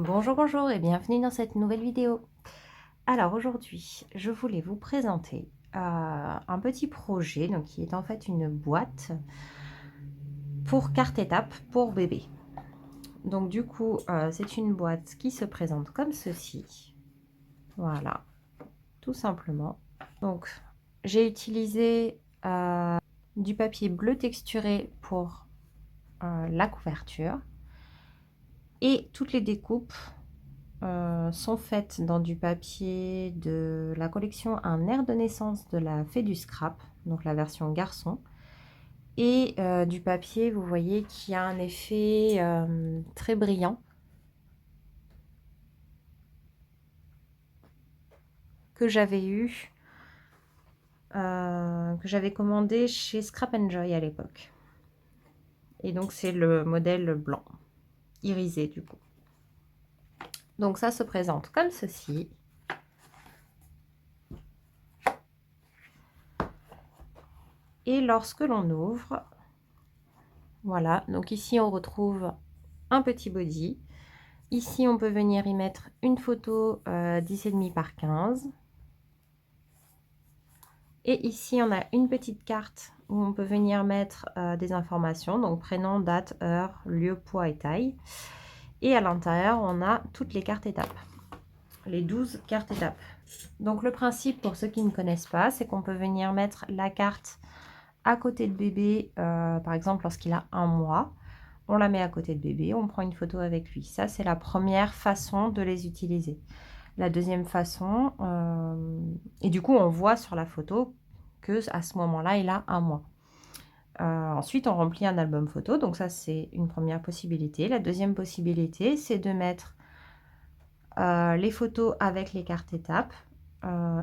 Bonjour, bonjour et bienvenue dans cette nouvelle vidéo. Alors aujourd'hui, je voulais vous présenter un petit projet donc, qui est en fait une boîte pour carte étape pour bébé. Donc du coup, c'est une boîte qui se présente comme ceci. Voilà, tout simplement. Donc j'ai utilisé du papier bleu texturé pour la couverture et toutes les découpes sont faites dans du papier de la collection Un air de naissance de la Fée du Scrap, donc la version garçon, et du papier, vous voyez, qui a un effet très brillant, que j'avais eu, que j'avais commandé chez Scrap Enjoy à l'époque. Et donc c'est le modèle blanc, irisé du coup. Donc ça se présente comme ceci. Et lorsque l'on ouvre, voilà, donc ici on retrouve un petit body. Ici on peut venir y mettre une photo 10,5 par 15. Et ici on a une petite carte où on peut venir mettre des informations, donc prénom, date, heure, lieu, poids et taille. Et à l'intérieur on a toutes les cartes étapes, les 12 cartes étapes. Donc le principe, pour ceux qui ne connaissent pas, c'est qu'on peut venir mettre la carte à côté de bébé, par exemple lorsqu'il a 1 mois, on la met à côté de bébé, on prend une photo avec lui. Ça, c'est la première façon de les utiliser. La deuxième façon, et du coup, on voit sur la photo que à ce moment-là, il a 1 mois. Ensuite, on remplit un album photo, donc ça, c'est une première possibilité. La deuxième possibilité, c'est de mettre les photos avec les cartes étapes.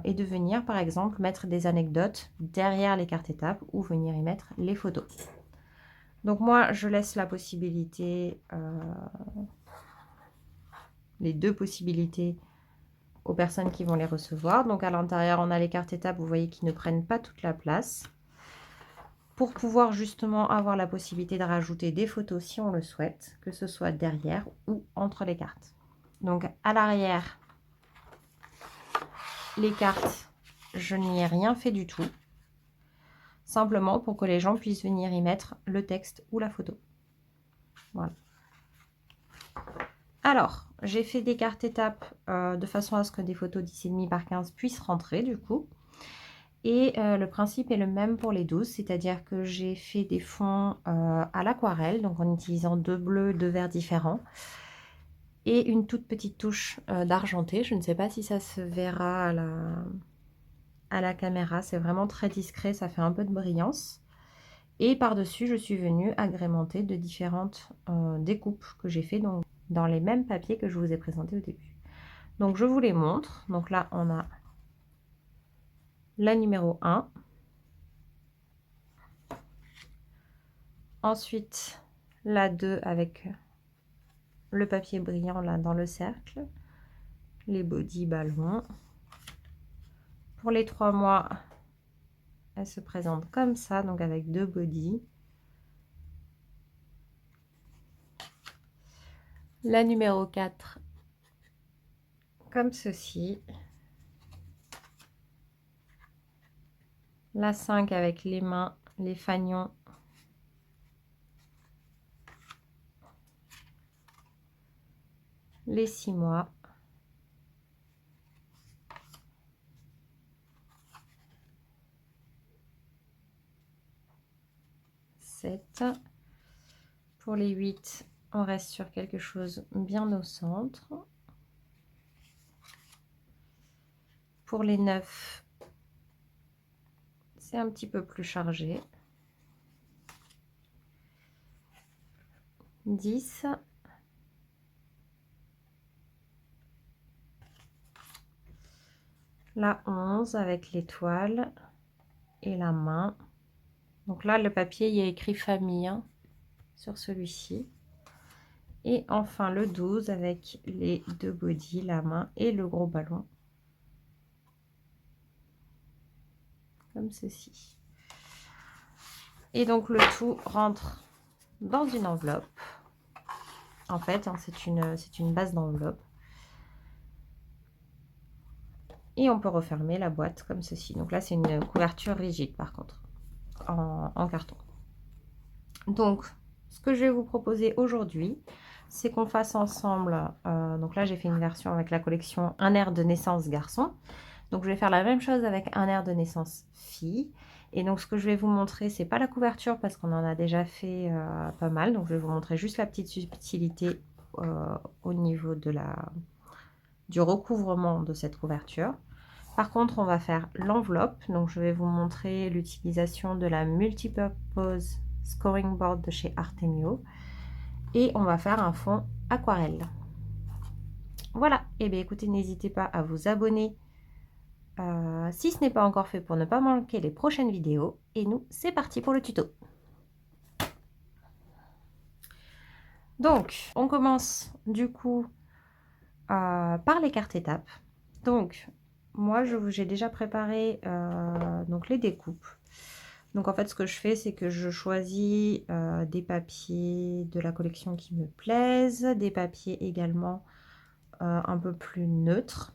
Et de venir par exemple mettre des anecdotes derrière les cartes étapes ou venir y mettre les photos. Donc moi je laisse la possibilité, les deux possibilités aux personnes qui vont les recevoir. Donc à l'intérieur on a les cartes étapes, vous voyez, qui ne prennent pas toute la place, pour pouvoir justement avoir la possibilité de rajouter des photos si on le souhaite, que ce soit derrière ou entre les cartes. Donc à l'arrière, les cartes, je n'y ai rien fait du tout, simplement pour que les gens puissent venir y mettre le texte ou la photo. Voilà. Alors, j'ai fait des cartes étapes de façon à ce que des photos 10,5 par 15 puissent rentrer du coup. Et le principe est le même pour les 12, c'est-à-dire que j'ai fait des fonds à l'aquarelle, donc en utilisant 2 bleus, 2 verts différents. Et une toute petite touche d'argenté. Je ne sais pas si ça se verra à la caméra, c'est vraiment très discret, ça fait un peu de brillance. Et par-dessus, je suis venue agrémenter de différentes découpes que j'ai fait donc dans les mêmes papiers que je vous ai présentés au début. Donc je vous les montre. Donc là, on a la numéro 1. Ensuite, la 2 avec le papier brillant là dans le cercle. Les body ballons. Pour les 3 mois, elle se présente comme ça, donc avec 2 body. La numéro 4, comme ceci. La 5 avec les mains, les fanions. Les 6 mois. Pour les 8, on reste sur quelque chose bien au centre. Pour les 9, c'est un petit peu plus chargé. 10. La 11 avec l'étoile et la main. Donc là, le papier, il y a écrit famille sur celui-ci. Et enfin le 12 avec les 2 body, la main et le gros ballon. Comme ceci. Et donc le tout rentre dans une enveloppe. en fait, hein, c'est une base d'enveloppe. Et on peut refermer la boîte comme ceci. Donc là, c'est une couverture rigide par contre, en carton. Donc, ce que je vais vous proposer aujourd'hui, c'est qu'on fasse ensemble, donc là j'ai fait une version avec la collection Un air de naissance garçon. Donc je vais faire la même chose avec Un air de naissance fille. Et donc ce que je vais vous montrer, c'est pas la couverture parce qu'on en a déjà fait pas mal. Donc je vais vous montrer juste la petite subtilité au niveau de du recouvrement de cette couverture. Par contre, on va faire l'enveloppe. Donc je vais vous montrer l'utilisation de la Multipurpose Scoring Board de chez Artemio. Et on va faire un fond aquarelle. Voilà, et bien écoutez, n'hésitez pas à vous abonner si ce n'est pas encore fait pour ne pas manquer les prochaines vidéos. Et nous, c'est parti pour le tuto. Donc, on commence du coup par les cartes étapes. Donc, moi, j'ai déjà préparé donc les découpes. Donc, en fait, ce que je fais, c'est que je choisis des papiers de la collection qui me plaisent, des papiers également un peu plus neutres.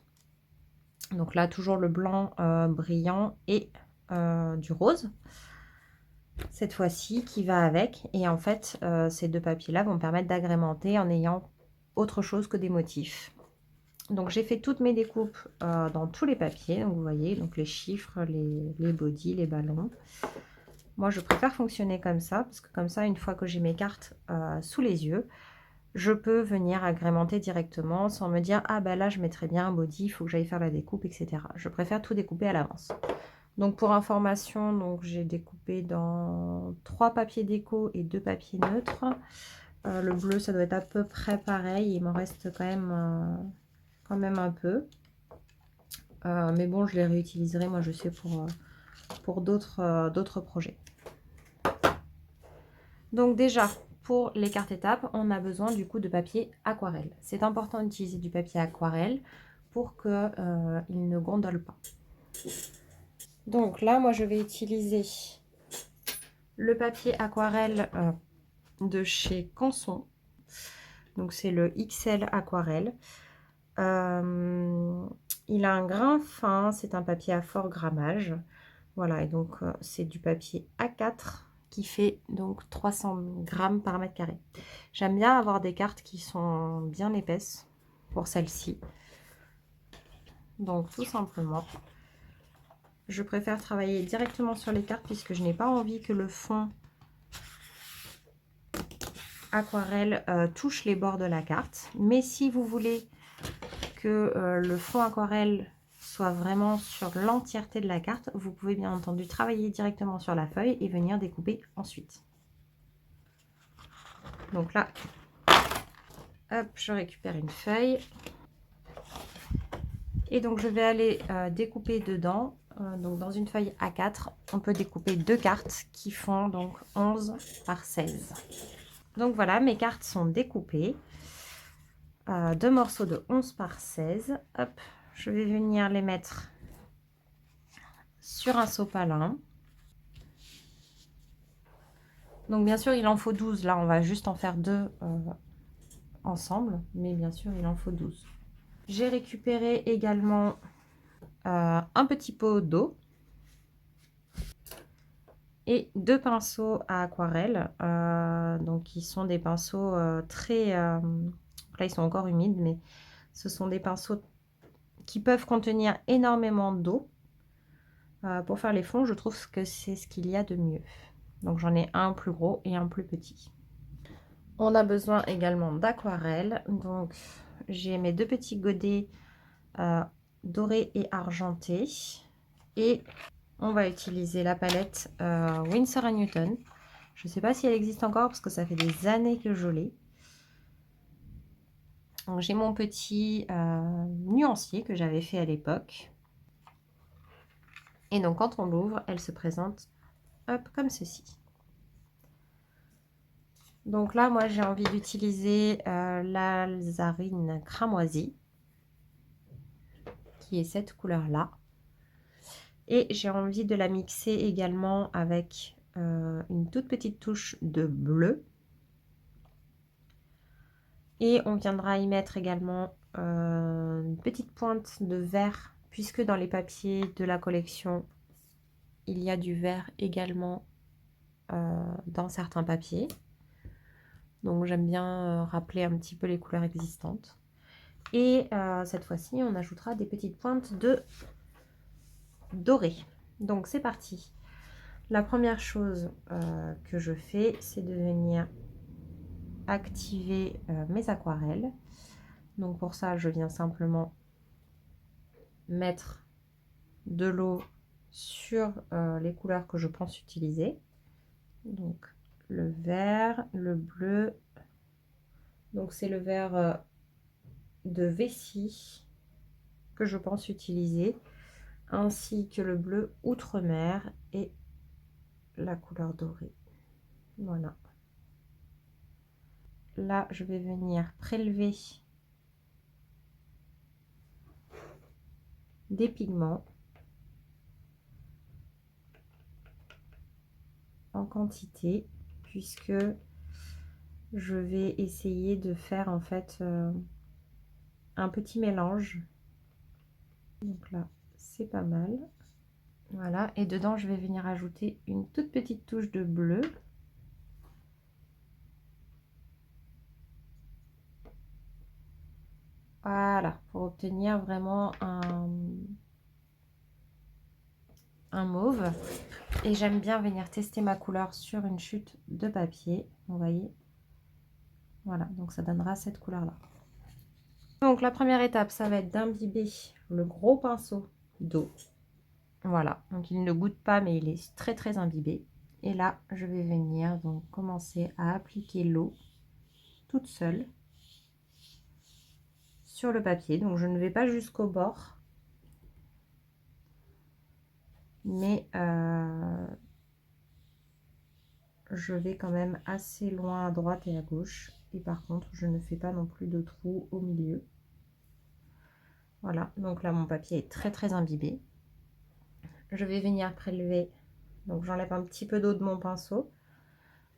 Donc là, toujours le blanc brillant et du rose. Cette fois-ci, qui va avec. Et en fait, ces deux papiers-là vont me permettre d'agrémenter en ayant autre chose que des motifs. Donc j'ai fait toutes mes découpes dans tous les papiers. Donc vous voyez, donc les chiffres, les bodies, les ballons. Moi, je préfère fonctionner comme ça, parce que comme ça, une fois que j'ai mes cartes sous les yeux, je peux venir agrémenter directement sans me dire « Ah ben là, je mettrais bien un body, il faut que j'aille faire la découpe, etc. » Je préfère tout découper à l'avance. Donc pour information, j'ai découpé dans 3 papiers déco et 2 papiers neutres. Le bleu, ça doit être à peu près pareil. Il m'en reste quand même un peu. Mais bon, je les réutiliserai, moi je sais, pour d'autres projets. Donc déjà, pour les cartes étapes, on a besoin du coup de papier aquarelle. C'est important d'utiliser du papier aquarelle pour qu'il ne gondole pas. Donc là, moi je vais utiliser le papier aquarelle de chez Canson. Donc c'est le XL aquarelle. Il a un grain fin, c'est un papier à fort grammage. Voilà, et donc c'est du papier A4 qui fait donc 300 grammes par mètre carré. J'aime bien avoir des cartes qui sont bien épaisses pour celle-ci. Donc tout simplement, je préfère travailler directement sur les cartes puisque je n'ai pas envie que le fond aquarelle touche les bords de la carte. Mais si vous voulez que le fond aquarelle soit vraiment sur l'entièreté de la carte, vous pouvez bien entendu travailler directement sur la feuille et venir découper ensuite. Donc là, hop, je récupère une feuille. Et donc je vais aller découper dedans. Donc dans une feuille A4, on peut découper 2 cartes qui font donc 11 par 16. Donc voilà, mes cartes sont découpées. 2 morceaux de 11 par 16. Hop, je vais venir les mettre sur un sopalin. Donc bien sûr, il en faut 12. Là, on va juste en faire 2 ensemble. Mais bien sûr, il en faut 12. J'ai récupéré également un petit pot d'eau. Et 2 pinceaux à aquarelle. Donc, qui sont des pinceaux très... là, ils sont encore humides, mais ce sont des pinceaux qui peuvent contenir énormément d'eau. Pour faire les fonds, je trouve que c'est ce qu'il y a de mieux. Donc j'en ai un plus gros et un plus petit. On a besoin également d'aquarelle. Donc j'ai mes 2 petits godets dorés et argentés. Et on va utiliser la palette Winsor & Newton. Je ne sais pas si elle existe encore parce que ça fait des années que je l'ai. Donc j'ai mon petit nuancier que j'avais fait à l'époque. Et donc quand on l'ouvre, elle se présente hop, comme ceci. Donc là, moi j'ai envie d'utiliser l'Alzarine cramoisie, qui est cette couleur-là. Et j'ai envie de la mixer également avec une toute petite touche de bleu. Et on viendra y mettre également une petite pointe de vert, puisque dans les papiers de la collection, il y a du vert également dans certains papiers. Donc j'aime bien rappeler un petit peu les couleurs existantes. Et cette fois-ci, on ajoutera des petites pointes de doré. Donc c'est parti. La première chose que je fais, c'est de venir activer mes aquarelles. Donc pour ça, je viens simplement mettre de l'eau sur les couleurs que je pense utiliser. Donc le vert, le bleu. Donc c'est le vert de vessie que je pense utiliser, ainsi que le bleu outre-mer et la couleur dorée. Voilà. Là, je vais venir prélever des pigments en quantité, puisque je vais essayer de faire en fait un petit mélange. Donc là, c'est pas mal. Voilà, et dedans, je vais venir ajouter une toute petite touche de bleu. Voilà, pour obtenir vraiment un mauve. Et j'aime bien venir tester ma couleur sur une chute de papier. Vous voyez, voilà, donc ça donnera cette couleur-là. Donc la première étape, ça va être d'imbiber le gros pinceau d'eau. Voilà, donc il ne goûte pas, mais il est très très imbibé. Et là, je vais venir donc commencer à appliquer l'eau toute seule sur le papier. Donc je ne vais pas jusqu'au bord, mais je vais quand même assez loin à droite et à gauche. Et par contre, je ne fais pas non plus de trous au milieu. Voilà, donc là mon papier est très très imbibé. Je vais venir prélever, donc j'enlève un petit peu d'eau de mon pinceau.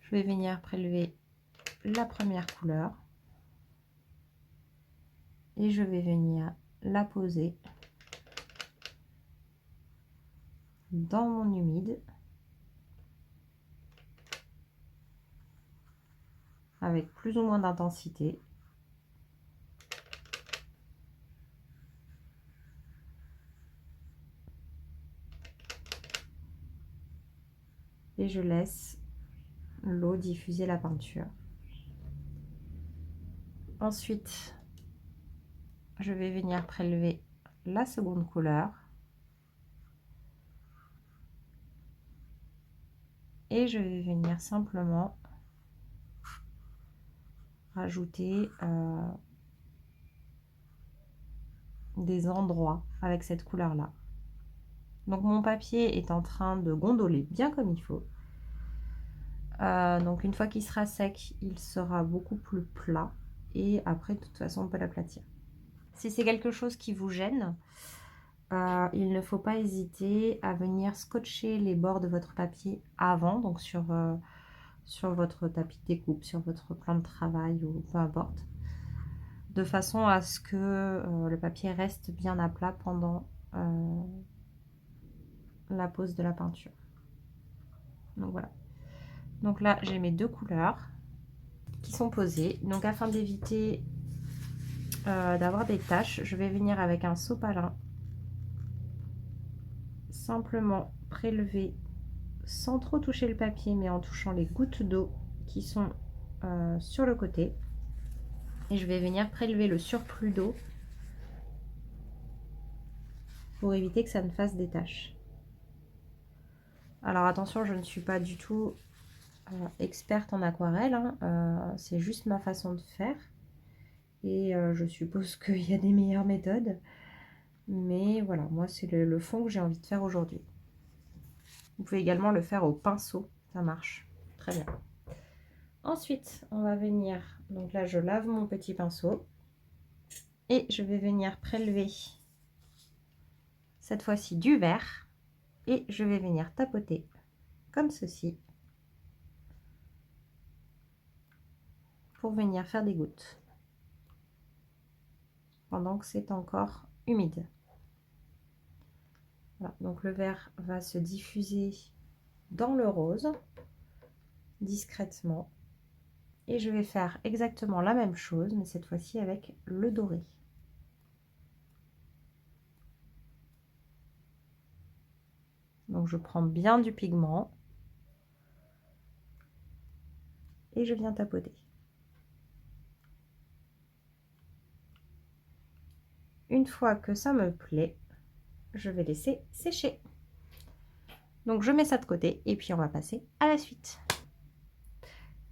Je vais venir prélever la première couleur et je vais venir la poser dans mon humide avec plus ou moins d'intensité. Et je laisse l'eau diffuser la peinture. Ensuite, je vais venir prélever la seconde couleur et je vais venir simplement rajouter des endroits avec cette couleur là. Donc mon papier est en train de gondoler bien comme il faut. Donc une fois qu'il sera sec, il sera beaucoup plus plat et après de toute façon on peut l'aplatir. Si c'est quelque chose qui vous gêne, il ne faut pas hésiter à venir scotcher les bords de votre papier avant, donc sur votre tapis de découpe, sur votre plan de travail ou peu importe, de façon à ce que le papier reste bien à plat pendant la pose de la peinture. Donc voilà. Donc là, j'ai mes deux couleurs qui sont posées. Donc afin d'éviter d'avoir des taches, je vais venir avec un sopalin simplement prélever sans trop toucher le papier, mais en touchant les gouttes d'eau qui sont sur le côté. Et je vais venir prélever le surplus d'eau pour éviter que ça ne fasse des taches. Alors attention, je ne suis pas du tout experte en aquarelle, hein. C'est juste ma façon de faire. Et je suppose qu'il y a des meilleures méthodes. Mais voilà, moi c'est le fond que j'ai envie de faire aujourd'hui. Vous pouvez également le faire au pinceau, ça marche très bien. Ensuite, on va venir, donc là je lave mon petit pinceau et je vais venir prélever cette fois-ci du vert et je vais venir tapoter comme ceci pour venir faire des gouttes. pendant que c'est encore humide. Voilà, donc le vert va se diffuser dans le rose discrètement. Et je vais faire exactement la même chose, mais cette fois-ci avec le doré. Donc je prends bien du pigment et je viens tapoter. Une fois que ça me plaît, je vais laisser sécher. Donc je mets ça de côté et puis on va passer à la suite.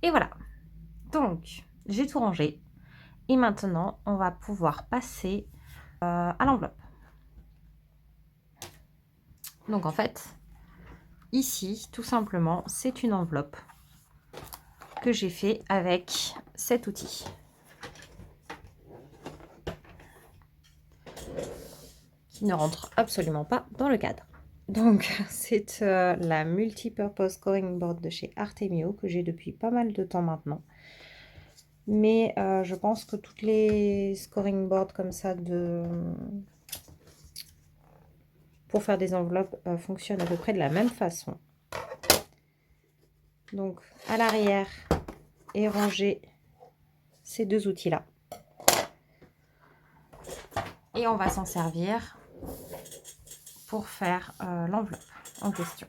Et voilà. Donc j'ai tout rangé. Et maintenant, on va pouvoir passer à l'enveloppe. Donc en fait, ici, tout simplement, c'est une enveloppe que j'ai fait avec cet outil. Qui ne rentre absolument pas dans le cadre. Donc c'est la Multipurpose Scoring Board de chez Artemio que j'ai depuis pas mal de temps maintenant. Mais je pense que toutes les scoring boards comme ça pour faire des enveloppes fonctionnent à peu près de la même façon. Donc à l'arrière est rangé ces deux outils-là. Et on va s'en servir pour faire l'enveloppe en question.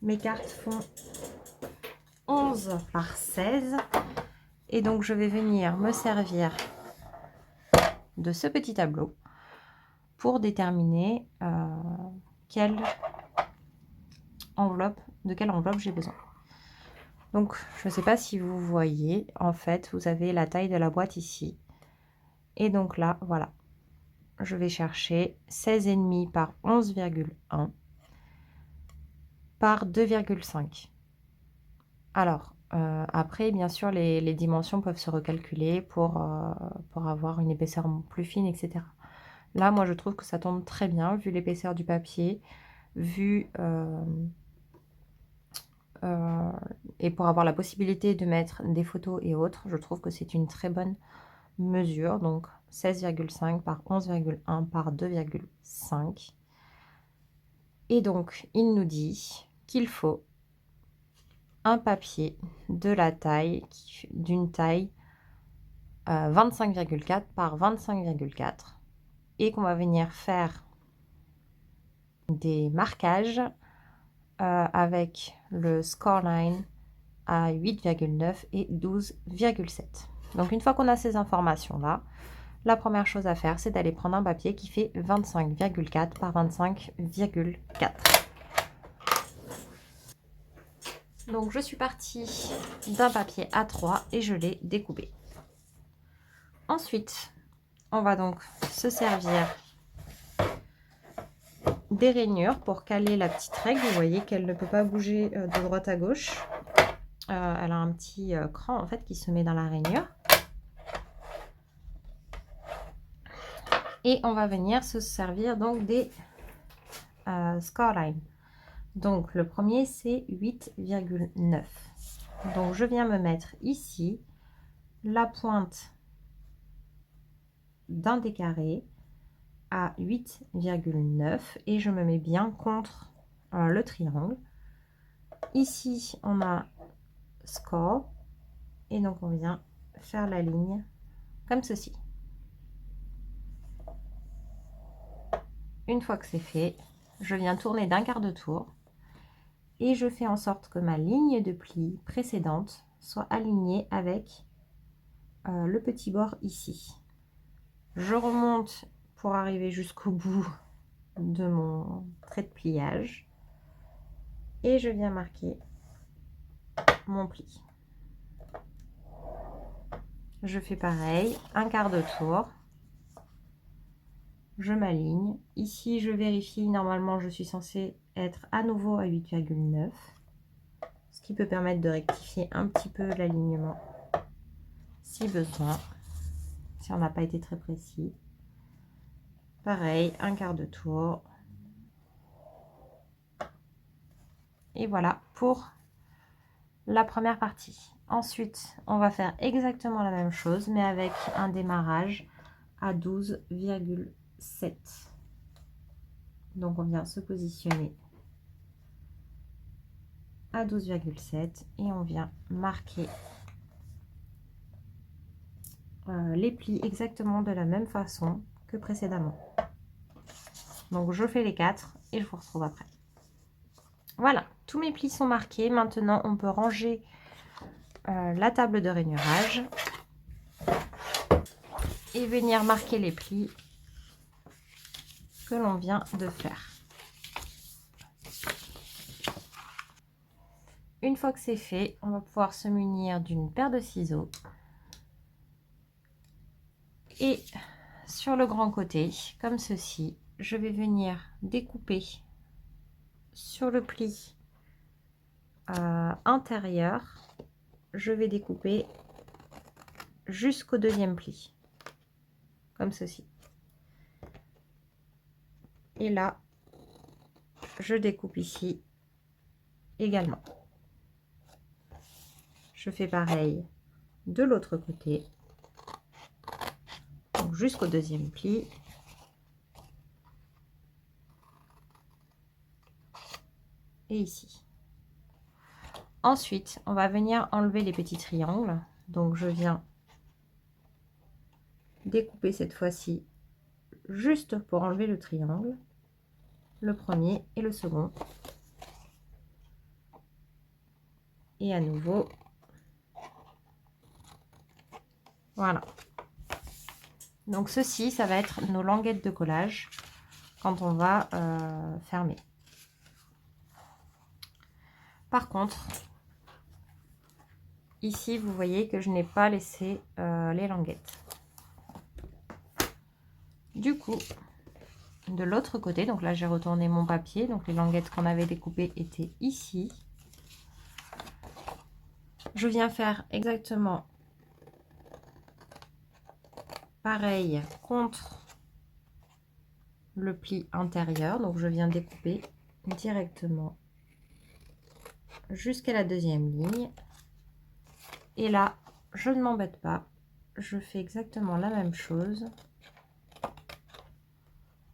Mes cartes font 11 par 16. Et donc, je vais venir me servir de ce petit tableau pour déterminer de quelle enveloppe j'ai besoin. Donc, je ne sais pas si vous voyez, en fait, vous avez la taille de la boîte ici. Et donc là, voilà, je vais chercher 16,5 par 11,1 par 2,5. Alors, après, bien sûr, les dimensions peuvent se recalculer pour avoir une épaisseur plus fine, etc. Là, moi, je trouve que ça tombe très bien, vu l'épaisseur du papier, et pour avoir la possibilité de mettre des photos et autres, je trouve que c'est une très bonne mesure. Donc, 16,5 par 11,1 par 2,5. Et donc, il nous dit qu'il faut un papier de la taille, d'une taille 25,4 par 25,4 et qu'on va venir faire des marquages avec le scoreline à 8,9 et 12,7. Donc une fois qu'on a ces informations-là, la première chose à faire, c'est d'aller prendre un papier qui fait 25,4 par 25,4. Donc je suis partie d'un papier A3 et je l'ai découpé. Ensuite, on va donc se servir des rainures pour caler la petite règle. Vous voyez qu'elle ne peut pas bouger de droite à gauche. Elle a un petit cran en fait qui se met dans la rainure. Et on va venir se servir donc des scorelines. Donc le premier c'est 8,9. Donc je viens me mettre ici la pointe d'un des carrés à 8,9 et je me mets bien contre le triangle. Ici on a score et donc on vient faire la ligne comme ceci. Une fois que c'est fait, je viens tourner d'un quart de tour et je fais en sorte que ma ligne de pli précédente soit alignée avec le petit bord ici. Je remonte pour arriver jusqu'au bout de mon trait de pliage et je viens marquer mon pli. Je fais pareil, un quart de tour. Je m'aligne. Ici, je vérifie. Normalement, je suis censée être à nouveau à 8,9. Ce qui peut permettre de rectifier un petit peu l'alignement si besoin. Si on n'a pas été très précis. Pareil, un quart de tour. Et voilà pour la première partie. Ensuite, on va faire exactement la même chose, mais avec un démarrage à 12,7. Donc on vient se positionner à 12,7 et on vient marquer les plis exactement de la même façon que précédemment. Donc je fais les 4 et je vous retrouve après. Voilà, tous mes plis sont marqués. Maintenant on peut ranger la table de rainurage et venir marquer les plis que l'on vient de faire. Une fois que c'est fait, on va pouvoir se munir d'une paire de ciseaux. Et sur le grand côté, comme ceci, je vais venir découper sur le pli intérieur. Je vais découper jusqu'au deuxième pli, comme ceci. Et là, je découpe ici également. Je fais pareil de l'autre côté, donc jusqu'au deuxième pli. Et ici. Ensuite, on va venir enlever les petits triangles. Donc je viens découper cette fois-ci juste pour enlever le triangle, le premier et le second. Et à nouveau, voilà. Donc ceci, ça va être nos languettes de collage quand on va fermer. Par contre, ici, vous voyez que je n'ai pas laissé les languettes. Du coup, de l'autre côté, donc là j'ai retourné mon papier, donc les languettes qu'on avait découpées étaient ici. Je viens faire exactement pareil contre le pli intérieur, donc je viens découper directement jusqu'à la deuxième ligne. Et là, je ne m'embête pas, je fais exactement la même chose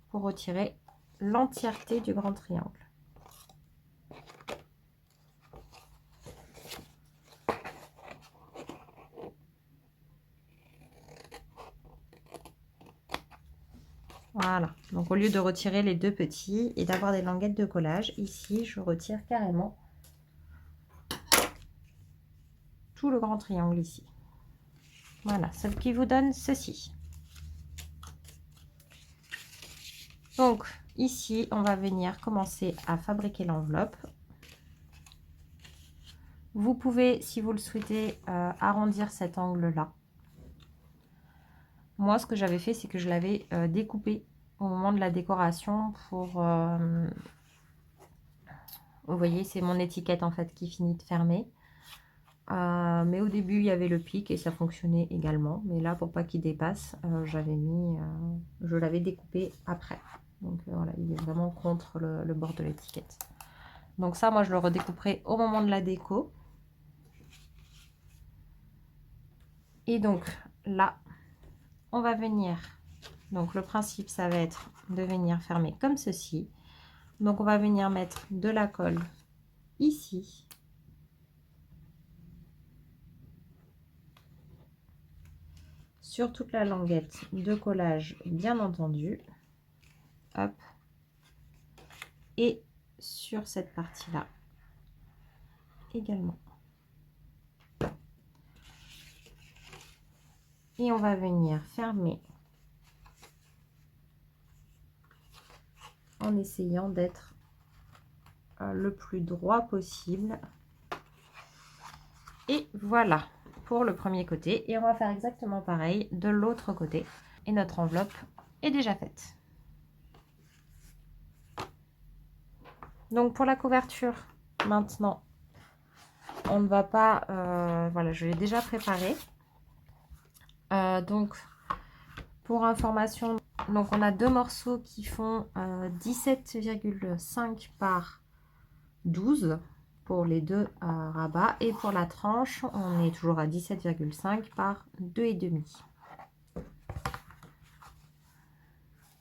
pour retirer l'entièreté du grand triangle. Voilà, donc au lieu de retirer les deux petits et d'avoir des languettes de collage, ici je retire carrément tout le grand triangle ici. Voilà, ce qui vous donne ceci. Donc ici, on va venir commencer à fabriquer l'enveloppe. Vous pouvez, si vous le souhaitez, arrondir cet angle-là. Moi, ce que j'avais fait, c'est que je l'avais découpé au moment de la décoration pour... vous voyez, c'est mon étiquette en fait qui finit de fermer. Mais au début, il y avait le pic et ça fonctionnait également. Mais là, pour pas qu'il dépasse, je l'avais découpé après. Donc voilà, il est vraiment contre le bord de l'étiquette. Donc ça, moi, je le redécouperai au moment de la déco. Et donc là, on va venir, donc le principe ça va être de venir fermer comme ceci. Donc on va venir mettre de la colle ici. Sur toute la languette de collage bien entendu. Hop. Et sur cette partie là également. Et on va venir fermer en essayant d'être le plus droit possible. Et voilà pour le premier côté. Et on va faire exactement pareil de l'autre côté. Et notre enveloppe est déjà faite. Donc pour la couverture, maintenant, on ne va pas... voilà, je l'ai déjà préparé. Donc, pour information, donc on a deux morceaux qui font 17,5 par 12 pour les deux rabats. Et pour la tranche, on est toujours à 17,5 par 2,5.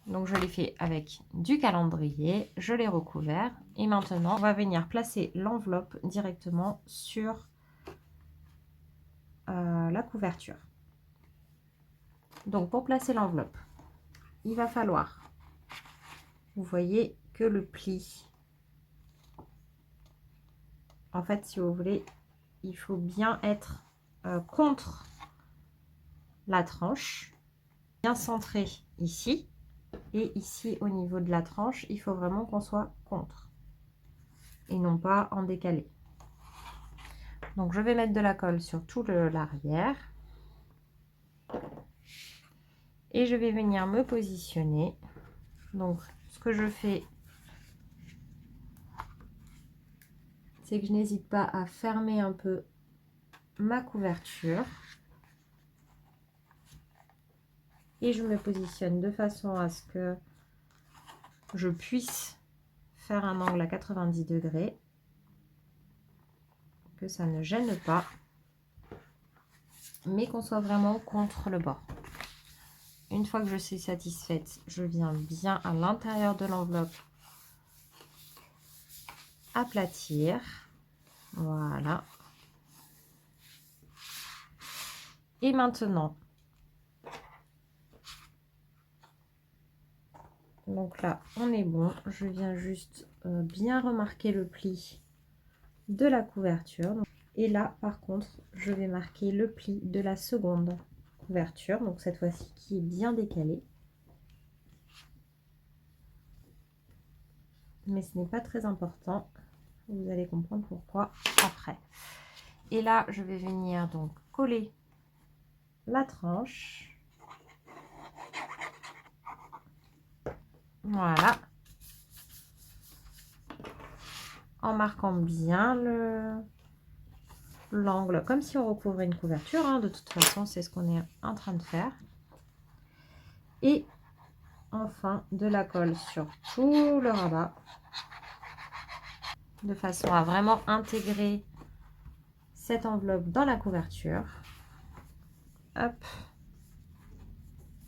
Donc je l'ai fait avec du calendrier, je l'ai recouvert et maintenant on va venir placer l'enveloppe directement sur la couverture. Donc pour placer l'enveloppe, il va falloir, vous voyez que le pli, en fait si vous voulez, il faut bien être contre la tranche, bien centré ici. Et ici, au niveau de la tranche, il faut vraiment qu'on soit contre et non pas en décalé. Donc, je vais mettre de la colle sur tout l'arrière. Et je vais venir me positionner. Donc, ce que je fais, c'est que je n'hésite pas à fermer un peu ma couverture. Et je me positionne de façon à ce que je puisse faire un angle à 90 degrés. Que ça ne gêne pas, mais qu'on soit vraiment contre le bord. Une fois que je suis satisfaite, je viens bien à l'intérieur de l'enveloppe aplatir. Voilà. Et maintenant, donc là, on est bon. Je viens juste bien remarquer le pli de la couverture. Et là, par contre, je vais marquer le pli de la seconde couverture. Donc cette fois-ci, qui est bien décalée. Mais ce n'est pas très important. Vous allez comprendre pourquoi après. Et là, je vais venir donc coller la tranche. Voilà. En marquant bien l'angle, comme si on recouvrait une couverture. Hein. De toute façon, c'est ce qu'on est en train de faire. Et enfin, de la colle sur tout le rabat. De façon à vraiment intégrer cette enveloppe dans la couverture. Hop.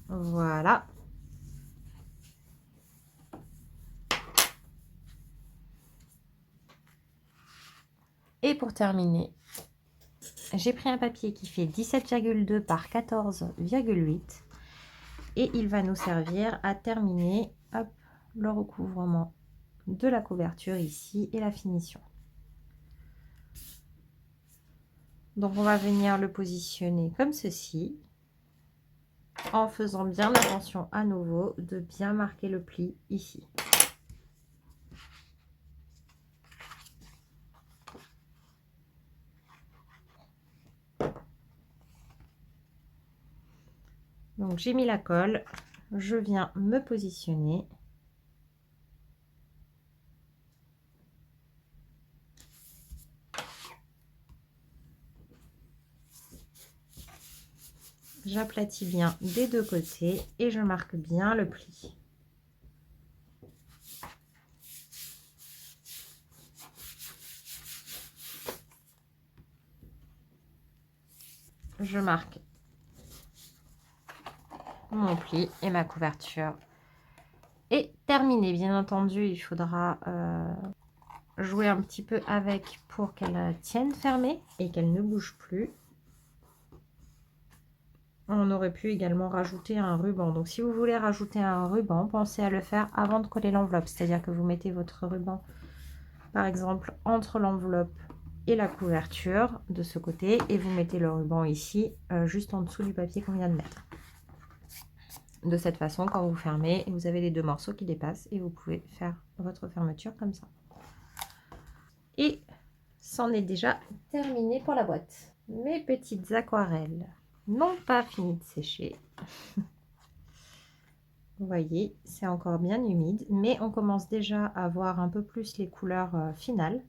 Voilà. Et pour terminer, j'ai pris un papier qui fait 17,2 par 14,8 et il va nous servir à terminer hop, le recouvrement de la couverture ici et la finition. Donc on va venir le positionner comme ceci en faisant bien attention à nouveau de bien marquer le pli ici. Donc j'ai mis la colle, je viens me positionner. J'aplatis bien des deux côtés et je marque bien le pli. Je marque mon pli et ma couverture est terminée. Bien entendu, il faudra jouer un petit peu avec pour qu'elle tienne fermée et qu'elle ne bouge plus. On aurait pu également rajouter un ruban. Donc si vous voulez rajouter un ruban, pensez à le faire avant de coller l'enveloppe. C'est-à-dire que vous mettez votre ruban, par exemple, entre l'enveloppe et la couverture de ce côté. Et vous mettez le ruban ici, juste en dessous du papier qu'on vient de mettre. De cette façon, quand vous fermez, vous avez les deux morceaux qui dépassent et vous pouvez faire votre fermeture comme ça. Et c'en est déjà terminé pour la boîte. Mes petites aquarelles n'ont pas fini de sécher. Vous voyez, c'est encore bien humide, mais on commence déjà à voir un peu plus les couleurs finales.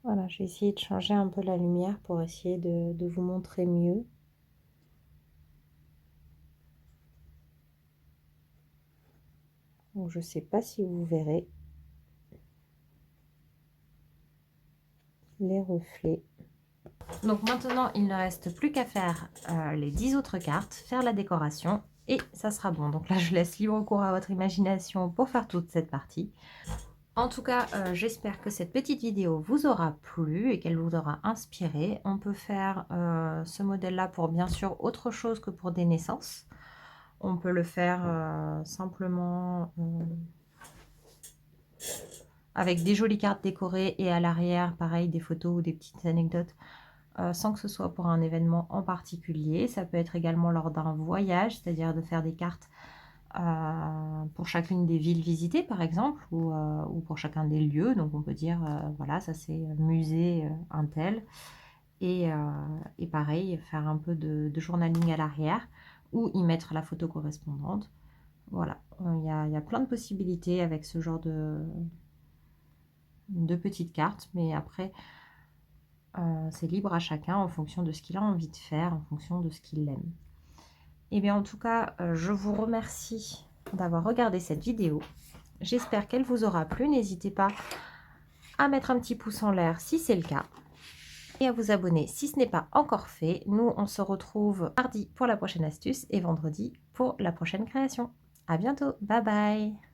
Voilà, j'ai essayé de changer un peu la lumière pour essayer de vous montrer mieux. Donc, je ne sais pas si vous verrez les reflets. Donc maintenant, il ne reste plus qu'à faire les 10 autres cartes, faire la décoration et ça sera bon. Donc là, je laisse libre cours à votre imagination pour faire toute cette partie. En tout cas, j'espère que cette petite vidéo vous aura plu et qu'elle vous aura inspiré. On peut faire ce modèle-là pour bien sûr autre chose que pour des naissances. On peut le faire simplement avec des jolies cartes décorées et à l'arrière, pareil, des photos ou des petites anecdotes. Sans que ce soit pour un événement en particulier. Ça peut être également lors d'un voyage, c'est-à-dire de faire des cartes pour chacune des villes visitées par exemple, ou pour chacun des lieux. Donc on peut dire, voilà, ça c'est musée un tel. Et pareil, faire un peu de journaling à l'arrière, ou y mettre la photo correspondante. Voilà, il y a plein de possibilités avec ce genre de petites cartes, mais après, c'est libre à chacun en fonction de ce qu'il a envie de faire, en fonction de ce qu'il aime. Et bien en tout cas, je vous remercie d'avoir regardé cette vidéo. J'espère qu'elle vous aura plu. N'hésitez pas à mettre un petit pouce en l'air si c'est le cas et à vous abonner si ce n'est pas encore fait. Nous, on se retrouve mardi pour la prochaine astuce et vendredi pour la prochaine création. À bientôt, bye bye!